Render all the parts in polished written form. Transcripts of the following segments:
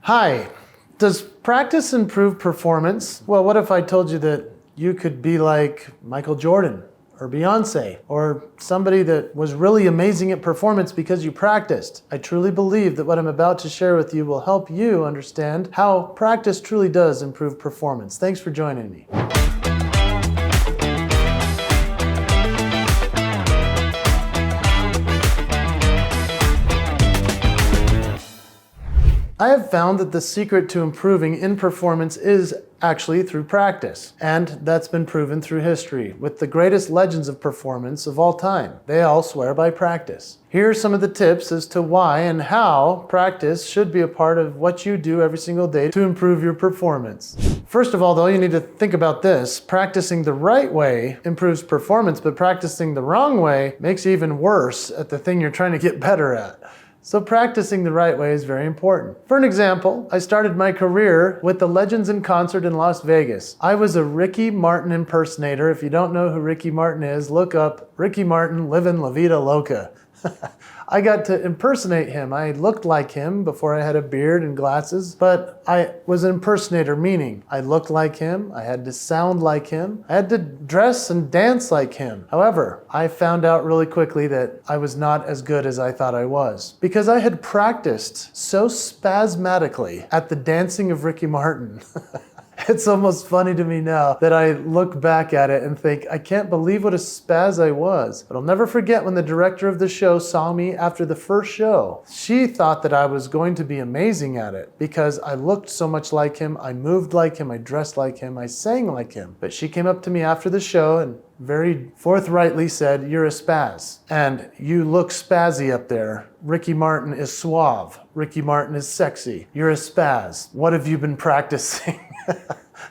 Hi, does practice improve performance? Well, what if I told you that you could be like Michael Jordan or Beyonce or somebody that was really amazing at performance because you practiced? I truly believe that what I'm about to share with you will help you understand how practice truly does improve performance. Thanks for joining me. I have found that the secret to improving in performance is actually through practice. And that's been proven through history with the greatest legends of performance of all time. They all swear by practice. Here are some of the tips as to why and how practice should be a part of what you do every single day to improve your performance. First of all, though, you need to think about this. Practicing the right way improves performance, but practicing the wrong way makes you even worse at the thing you're trying to get better at. So practicing the right way is very important. For an example, I started my career with the Legends in Concert in Las Vegas. I was a Ricky Martin impersonator. If you don't know who Ricky Martin is, look up Ricky Martin Livin' La Vida Loca. I got to impersonate him. I looked like him before I had a beard and glasses, but I was an impersonator, meaning I looked like him, I had to sound like him, I had to dress and dance like him. However, I found out really quickly that I was not as good as I thought I was because I had practiced so spasmodically at the dancing of Ricky Martin. It's almost funny to me now that I look back at it and think, I can't believe what a spaz I was. But I'll never forget when the director of the show saw me after the first show. She thought that I was going to be amazing at it because I looked so much like him, I moved like him, I dressed like him, I sang like him. But she came up to me after the show and very forthrightly said, "You're a spaz, and you look spazzy up there. Ricky Martin is suave. Ricky Martin is sexy. You're a spaz. What have you been practicing?"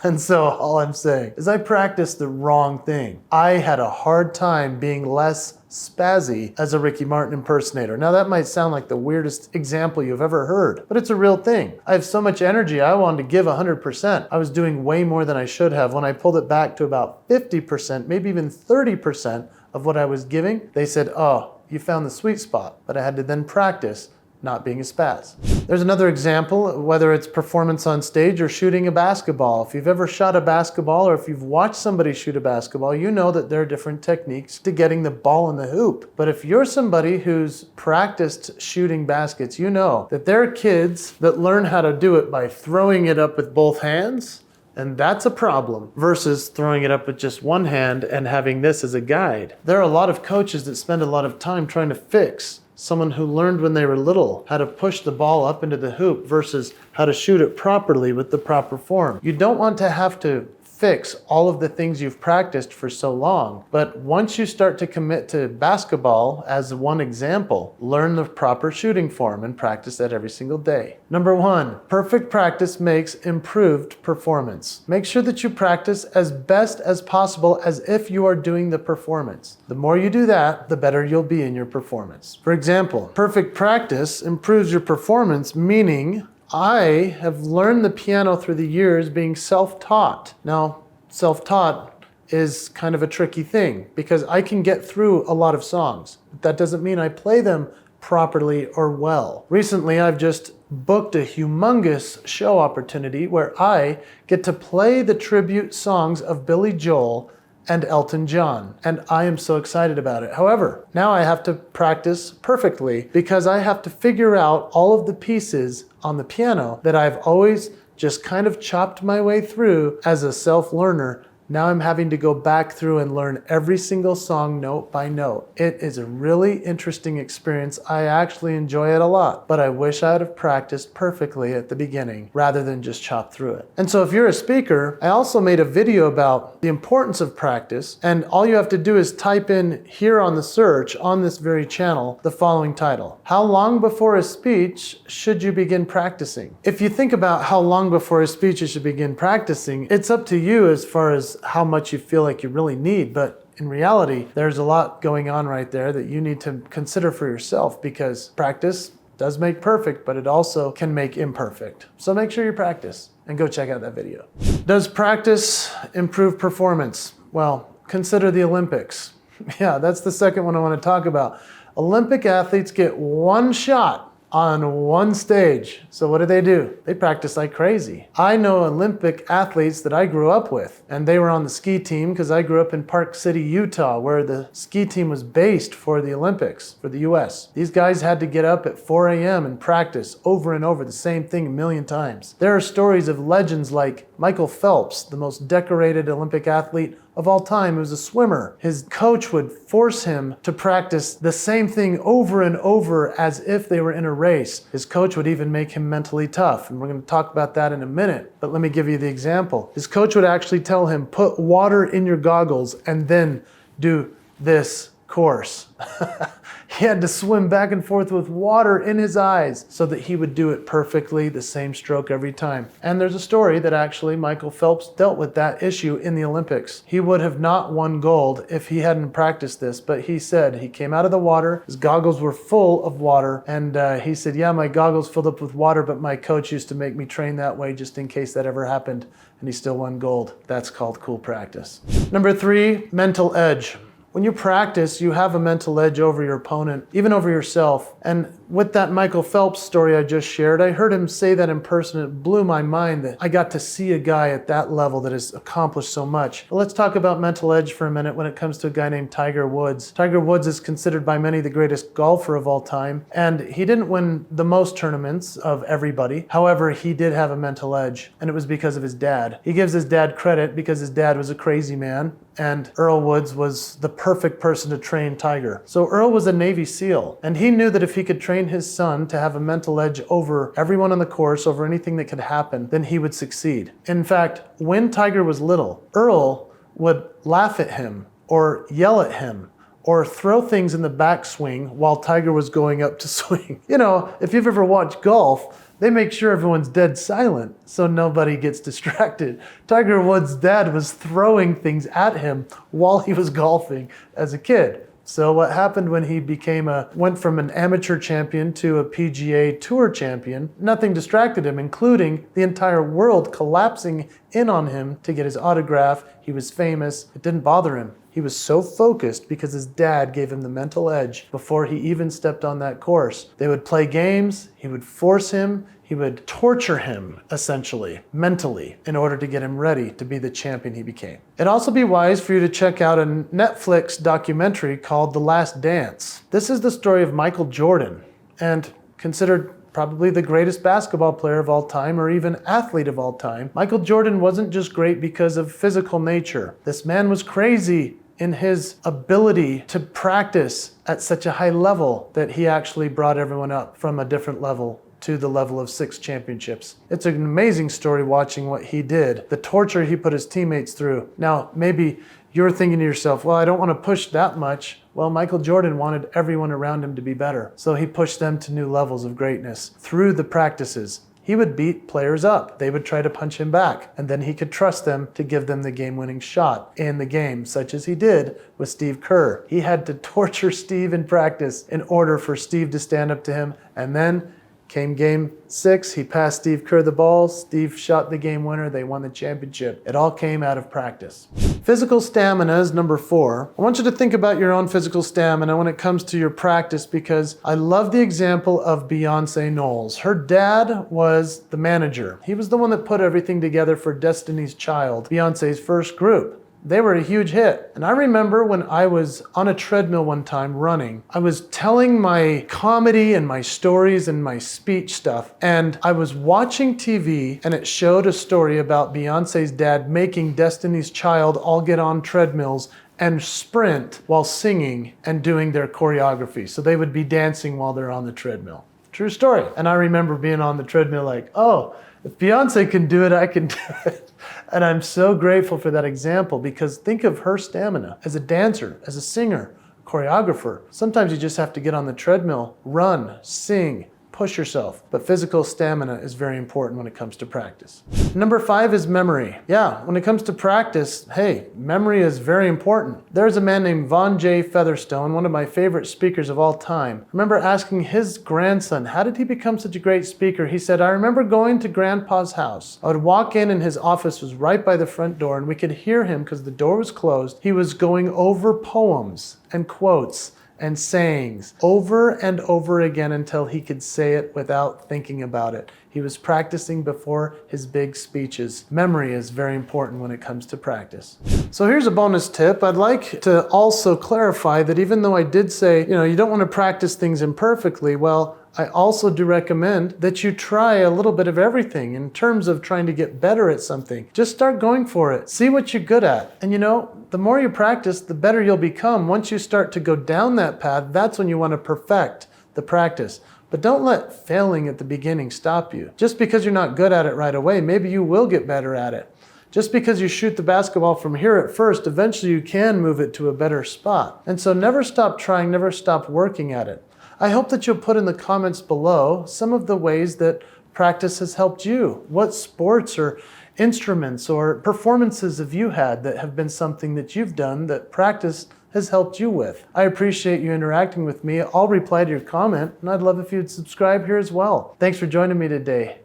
And so all I'm saying is I practiced the wrong thing. I had a hard time being less spazzy as a Ricky Martin impersonator. Now that might sound like the weirdest example you've ever heard, but it's a real thing. I have so much energy, I wanted to give 100%. I was doing way more than I should have. When I pulled it back to about 50%, maybe even 30% of what I was giving, they said, "Oh, you found the sweet spot." But I had to then practice not being a spaz. There's another example, whether it's performance on stage or shooting a basketball. If you've ever shot a basketball or if you've watched somebody shoot a basketball, you know that there are different techniques to getting the ball in the hoop. But if you're somebody who's practiced shooting baskets, you know that there are kids that learn how to do it by throwing it up with both hands, and that's a problem, versus throwing it up with just one hand and having this as a guide. There are a lot of coaches that spend a lot of time trying to fix someone who learned when they were little how to push the ball up into the hoop versus how to shoot it properly with the proper form. You don't want to have to fix all of the things you've practiced for so long, but once you start to commit to basketball as one example, learn the proper shooting form and practice that every single day. Number one, perfect practice makes improved performance. Make sure that you practice as best as possible as if you are doing the performance. The more you do that, the better you'll be in your performance. For example, perfect practice improves your performance, meaning I have learned the piano through the years being self-taught. Now, self-taught is kind of a tricky thing because I can get through a lot of songs, but that doesn't mean I play them properly or well. Recently, I've just booked a humongous show opportunity where I get to play the tribute songs of Billy Joel and Elton John, and I am so excited about it. However, now I have to practice perfectly because I have to figure out all of the pieces on the piano that I've always just kind of chopped my way through as a self-learner. Now I'm having to go back through and learn every single song note by note. It is a really interesting experience. I actually enjoy it a lot, but I wish I would have practiced perfectly at the beginning rather than just chop through it. And so if you're a speaker, I also made a video about the importance of practice, and all you have to do is type in here on the search on this very channel the following title: How long before a speech should you begin practicing? If you think about how long before a speech you should begin practicing, it's up to you as far as how much you feel like you really need, but in reality, there's a lot going on right there that you need to consider for yourself because practice does make perfect, but it also can make imperfect. So make sure you practice and go check out that video. Does practice improve performance? Well, consider the Olympics. Yeah, that's the second one I want to talk about. Olympic athletes get one shot on one stage. So what do? They practice like crazy. I know Olympic athletes that I grew up with, and they were on the ski team because I grew up in Park City, Utah, where the ski team was based for the Olympics, for the US. These guys had to get up at 4 a.m. and practice over and over the same thing a million times. There are stories of legends like Michael Phelps, the most decorated Olympic athlete of all time, who was a swimmer. His coach would force him to practice the same thing over and over as if they were in a race. His coach would even make him mentally tough, and we're going to talk about that in a minute, but let me give you the example. His coach would actually tell him, put water in your goggles and then do this course. He had to swim back and forth with water in his eyes so that he would do it perfectly, the same stroke every time. And there's a story that actually Michael Phelps dealt with that issue in the Olympics. He would have not won gold if he hadn't practiced this, but he said he came out of the water, his goggles were full of water, and he said, yeah, my goggles filled up with water, but my coach used to make me train that way just in case that ever happened, and he still won gold. That's called cool practice. Number 3, mental edge. When you practice, you have a mental edge over your opponent, even over yourself. And with that Michael Phelps story I just shared, I heard him say that in person. It blew my mind that I got to see a guy at that level that has accomplished so much. But let's talk about mental edge for a minute when it comes to a guy named Tiger Woods. Tiger Woods is considered by many the greatest golfer of all time, and he didn't win the most tournaments of everybody. However, he did have a mental edge, and it was because of his dad. He gives his dad credit because his dad was a crazy man, and Earl Woods was the perfect person to train Tiger. So Earl was a Navy SEAL, and he knew that if he could train his son to have a mental edge over everyone on the course, over anything that could happen, then he would succeed. In fact, when Tiger was little, Earl would laugh at him or yell at him or throw things in the backswing while Tiger was going up to swing. You know, if you've ever watched golf, they make sure everyone's dead silent so nobody gets distracted. Tiger Woods' dad was throwing things at him while he was golfing as a kid. So what happened when he went from an amateur champion to a PGA Tour champion, nothing distracted him, including the entire world collapsing in on him to get his autograph. He was famous. It didn't bother him. He was so focused because his dad gave him the mental edge before he even stepped on that course. They would play games, he would force him, he would torture him, essentially, mentally, in order to get him ready to be the champion he became. It'd also be wise for you to check out a Netflix documentary called The Last Dance. This is the story of Michael Jordan, and considered probably the greatest basketball player of all time, or even athlete of all time. Michael Jordan wasn't just great because of physical nature. This man was crazy in his ability to practice at such a high level that he actually brought everyone up from a different level to the level of 6 championships. It's an amazing story watching what he did, the torture he put his teammates through. Now, maybe you're thinking to yourself, well, I don't want to push that much. Well, Michael Jordan wanted everyone around him to be better, so he pushed them to new levels of greatness through the practices. He would beat players up. They would try to punch him back, and then he could trust them to give them the game-winning shot in the game, such as he did with Steve Kerr. He had to torture Steve in practice in order for Steve to stand up to him, and then came game 6, he passed Steve Kerr the ball, Steve shot the game winner, they won the championship. It all came out of practice. Physical stamina is number 4. I want you to think about your own physical stamina when it comes to your practice, because I love the example of Beyonce Knowles. Her dad was the manager. He was the one that put everything together for Destiny's Child, Beyonce's first group. They were a huge hit. And I remember when I was on a treadmill one time running, I was telling my comedy and my stories and my speech stuff, and I was watching TV, and it showed a story about Beyonce's dad making Destiny's Child all get on treadmills and sprint while singing and doing their choreography. So they would be dancing while they're on the treadmill. True story. And I remember being on the treadmill like, oh, if Beyonce can do it, I can do it. And I'm so grateful for that example, because think of her stamina as a dancer, as a singer, choreographer. Sometimes you just have to get on the treadmill, run, sing, push yourself. But physical stamina is very important when it comes to practice. Number 5 is memory. Yeah, when it comes to practice, hey, memory is very important. There's a man named Von J. Featherstone, one of my favorite speakers of all time. I remember asking his grandson, how did he become such a great speaker? He said, I remember going to Grandpa's house. I would walk in and his office was right by the front door, and we could hear him because the door was closed. He was going over poems and quotes and sayings over and over again until he could say it without thinking about it. He was practicing before his big speeches. Memory is very important when it comes to practice. So here's a bonus tip. I'd like to also clarify that even though I did say, you don't want to practice things imperfectly, well, I also do recommend that you try a little bit of everything in terms of trying to get better at something. Just start going for it. See what you're good at. And the more you practice, the better you'll become. Once you start to go down that path, that's when you want to perfect the practice. But don't let failing at the beginning stop you. Just because you're not good at it right away, maybe you will get better at it. Just because you shoot the basketball from here at first, eventually you can move it to a better spot. And so never stop trying, never stop working at it. I hope that you'll put in the comments below some of the ways that practice has helped you. What sports or instruments or performances have you had that have been something that you've done that practice has helped you with? I appreciate you interacting with me. I'll reply to your comment, and I'd love if you'd subscribe here as well. Thanks for joining me today.